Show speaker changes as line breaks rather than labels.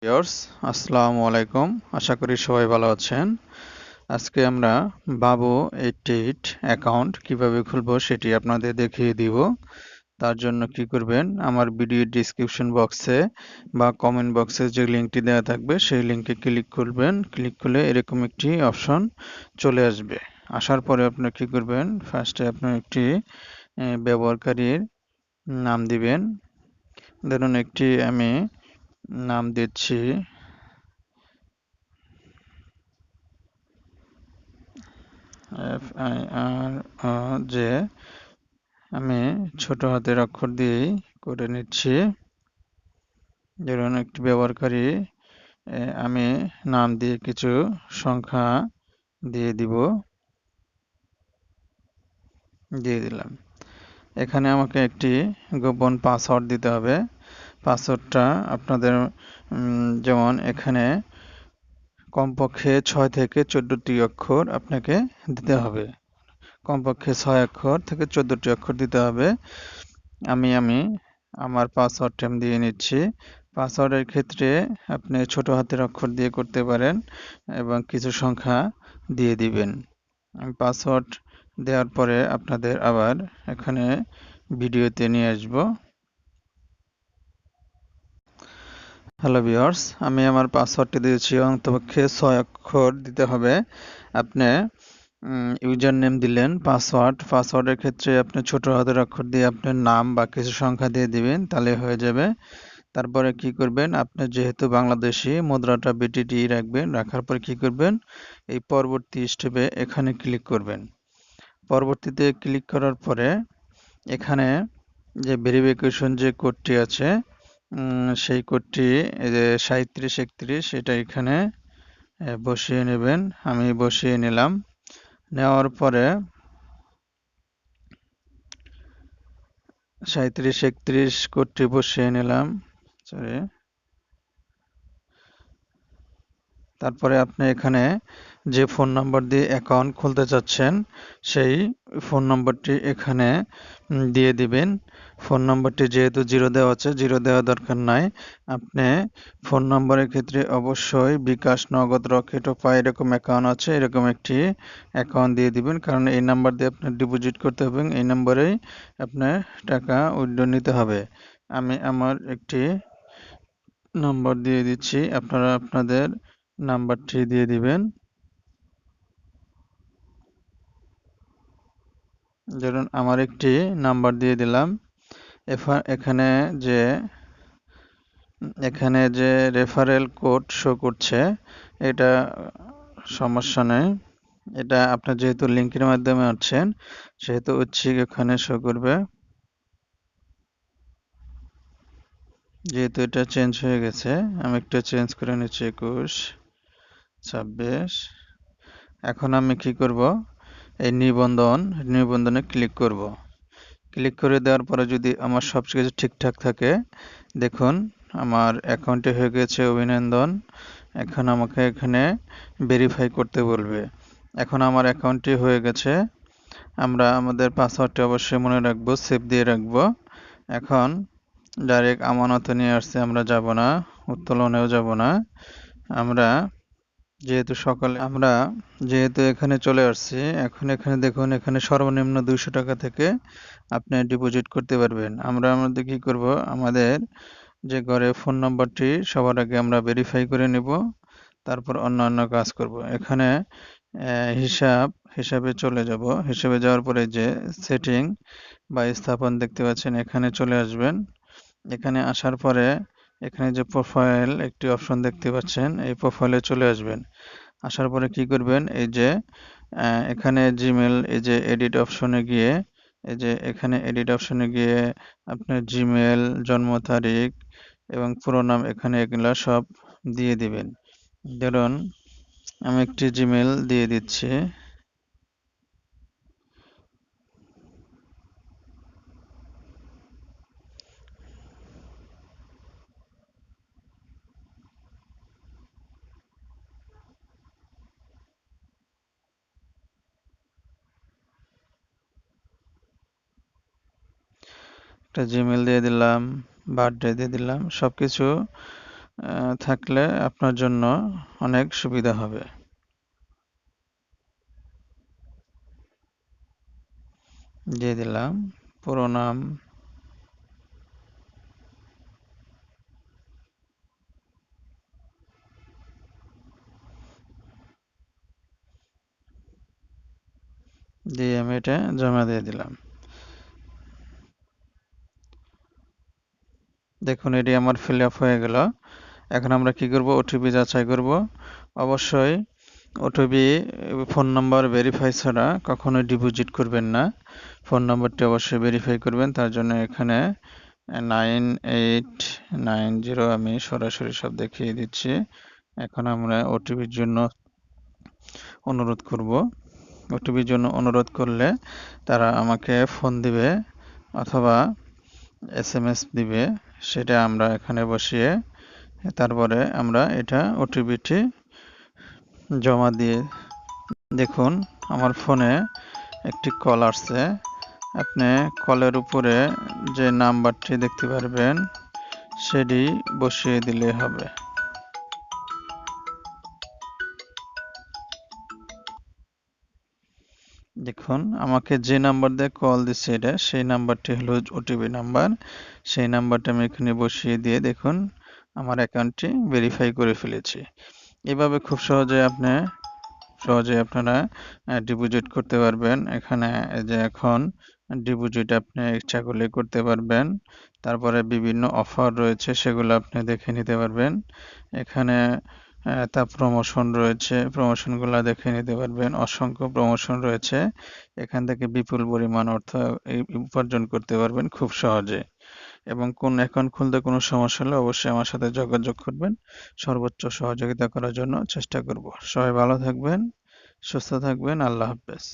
Viewers, আসসালামু আলাইকুম। আশা করি সবাই ভালো আছেন। আজকে আমরা বাবু 88 অ্যাকাউন্ট কিভাবে খুলবো সেটি আপনাদের দেখিয়ে দিব। তার জন্য কি করবেন, আমার ভিডিও ডিসক্রিপশন বক্সে বা কমেন্ট বক্সে যে লিঙ্কটি দেওয়া থাকবে সেই লিঙ্কে ক্লিক করবেন। ক্লিক করলে এরকম একটি অপশন চলে আসবে। আসার পরে আপনি কি করবেন, ফার্স্টে আপনার একটি ব্যবহারকারীর নাম দিবেন। ধরুন একটি আমি নাম দিচ্ছি যে আমি ছোট হাতের অক্ষর দিয়েই করে নিচ্ছি। ধরুন একটি ব্যবহারকারী আমি নাম দিয়ে কিছু সংখ্যা দিয়ে দিলাম। এখানে আমাকে একটি গোপন পাসওয়ার্ড দিতে হবে। পাসওয়ার্ডটা আপনাদের যেমন এখানে কমপক্ষে ৬ থেকে ১৪টি অক্ষর আপনাকে দিতে হবে। কমপক্ষে ৬ অক্ষর থেকে ১৪টি অক্ষর দিতে হবে। আমি আমার পাসওয়ার্ডটা আমি দিয়ে নিচ্ছি। পাসওয়ার্ডের ক্ষেত্রে আপনি ছোট হাতের অক্ষর দিয়ে করতে পারেন এবং কিছু সংখ্যা দিয়ে দিবেন। আমি পাসওয়ার্ড দেওয়ার পরে আপনাদের আবার এখানে ভিডিওতে নিয়ে আসব। হ্যালো ভিউয়ার্স, আমি আমার পাসওয়ার্ডটি দিয়েছি, অন্তপক্ষে ৬ অক্ষর দিতে হবে। আপনি ইউজার নেম দিলেন, পাসওয়ার্ডের ক্ষেত্রে আপনি ছোট হাতের অক্ষর দিয়ে আপনার নাম বা কিছু সংখ্যা দিয়ে দিবেন, তাহলে হয়ে যাবে। তারপরে কি করবেন, আপনি যেহেতু বাংলাদেশি মুদ্রাটা বিটিটি রাখবেন, রাখার পর কি করবেন, এই পরবর্তী স্টেপে এখানে ক্লিক করবেন। পরবর্তীতে ক্লিক করার পরে এখানে যে ভেরিফিকেশন যে কোডটি আছে সেই কোডটি এই যে ৩৭৩১ এটা এখানে বসিয়ে নেবেন। আমি বসিয়ে নিলাম। নেওয়ার পরে ৩৭৩১ কোডটি বসিয়ে নিলাম, সরি। তারপরে আপনি এখানে যে ফোন নম্বর দিয়ে অ্যাকাউন্ট খুলতে চাচ্ছেন সেই ফোন নম্বরটি এখানে দিয়ে দিবেন। ফোন নম্বরটি যেহেতু 0 দেওয়া আছে, 0 দেওয়া দরকার নাই। আপনি ফোন নম্বরের ক্ষেত্রে অবশ্যই বিকাশ, নগদ, রকেট, পা এরকম অ্যাকাউন্ট আছে, এরকম একটি অ্যাকাউন্ট দিয়ে দিবেন। কারণ এই নাম্বার দিয়ে আপনার ডিপোজিট করতে হবে এবং এই নম্বরেই আপনার টাকা উইথড্র নিতে হবে। আমি আমার একটি নম্বর দিয়ে দিচ্ছি, আপনারা আপনাদের নাম্বারটি দিয়ে দিবেন। ধরুন আমার একটি নাম্বার দিয়ে দিলাম। এখানে যে রেফারেল কোড শো করছে, এটা সমস্যা নেই। এটা আপনার যেহেতু লিঙ্কের মাধ্যমে আছেন সেহেতু ঐচ্ছিক এখানে শো করবে। যেহেতু এটা চেঞ্জ হয়ে গেছে, আমি একটু চেঞ্জ করে নিচ্ছি ২১, ২৬। এখন আমি কি করব, এই নিবন্ধনে ক্লিক করব। ক্লিক করে দেওয়ার পরে যদি আমার সবকিছু ঠিকঠাক থাকে, দেখুন আমার অ্যাকাউন্টে হয়ে গেছে অভিনন্দন। এখন আমাকে এখানে ভেরিফাই করতে বলবে। এখন আমার অ্যাকাউন্টটি হয়ে গেছে। আমরা আমাদের পাসওয়ার্ডটি অবশ্যই মনে রাখবো, সেভ দিয়ে রাখবো। এখন ডাইরেক্ট আমানতে নিয়ে আসছে, আমরা যাব না, উত্তোলনেও যাব না। আমরা আমরা যেহেতু এখানে চলে আসছি, এখন এখানে দেখুন, এখানে সর্বনিম্ন ২০০ টাকা থেকে আপনি ডিপোজিট করতে পারবেন। আমরা আমাদের কি করব, আমাদের যে ঘরে ফোন নাম্বারটি সবার আগে আমরা ভেরিফাই করে নিব, তারপর অন্যান্য কাজ করব। এখানে হিসাবে চলে যাব। হিসাবে যাওয়ার পরে যে সেটিং বা স্থাপন দেখতে পাচ্ছেন, এখানে চলে আসবেন। এখানে আসার পরে এখানে যে প্রোফাইল একটি অপশন দেখতে পাচ্ছেন, এই প্রোফাইলে চলে আসবেন। আসার পরে কি করবেন, এই যে এখানে জিমেল, এই যে এডিট অপশনে গিয়ে, এই যে এখানে এডিট অপশনে গিয়ে আপনার জিমেল, জন্ম তারিখ এবং পুরো নাম এখানে এগুলা সব দিয়ে দিবেন। ধরুন আমি একটি জিমেল দিয়ে দিচ্ছি। একটা জিমেল দিয়ে দিলাম, বার্থডে দিয়ে দিলাম। সবকিছু থাকলে আপনার জন্য অনেক সুবিধা হবে। দিয়ে দিলাম পুরো নাম, দিয়ে আমি এটা জমা দিয়ে দিলাম। দেখুন এটি আমার ফিল আপ হয়ে গেল। এখন আমরা কি করব, ওটিপি যাচাই করব। অবশ্যই ওটিপি ফোন নাম্বার ভেরিফাই ছাড়া কখনোই ডিপোজিট করবেন না। ফোন নাম্বারটি অবশ্যই ভেরিফাই করবেন। তার জন্য এখানে 9890 আমি সরাসরি সব দেখিয়ে দিচ্ছি। এখন আমরা ওটিপির জন্য অনুরোধ করব। ওটিপির জন্য অনুরোধ করলে তারা আমাকে ফোন দিবে অথবা এসএমএস দিবে, সেটা আমরা এখানে বসিয়ে তারপরে আমরা এটা ওটিপিটি জমা দিয়ে, দেখুন আমার ফোনে একটি কল আসছে। আপনি কলের উপরে যে নাম্বারটি দেখতে পারবেন সেটি বসিয়ে দিলে হবে। দেখুন আমাকে যে নাম্বার দিয়ে কল দিচ্ছে এটা সেই নাম্বারটি হলো ওটিপি নাম্বার। সেই নাম্বারটা আমি এখানে বসিয়ে দিয়ে দেখুন আমার অ্যাকাউন্টটি ভেরিফাই করে ফেলেছি। এভাবে খুব সহজে আপনারা ডিপোজিট করতে পারবেন। এখানে এই যে এখন ডিপোজিট আপনি ইচ্ছা করলে করতে পারবেন। তারপরে বিভিন্ন অফার রয়েছে সেগুলো আপনি দেখে নিতে পারবেন। এখানে তার প্রমোশন রয়েছে, প্রমোশনগুলো দেখে নিতে পারবেন। অসংখ্য প্রমোশন রয়েছে। এখান থেকে বিপুল পরিমাণ অর্থ উপার্জন করতে পারবেন খুব সহজে। এবং কোন অ্যাকাউন্ট খুলতে কোনো সমস্যা হলে অবশ্যই আমার সাথে যোগাযোগ করবেন। সর্বোচ্চ সহযোগিতা করার জন্য চেষ্টা করব। সবাই ভালো থাকবেন, সুস্থ থাকবেন। আল্লাহ হাফেজ।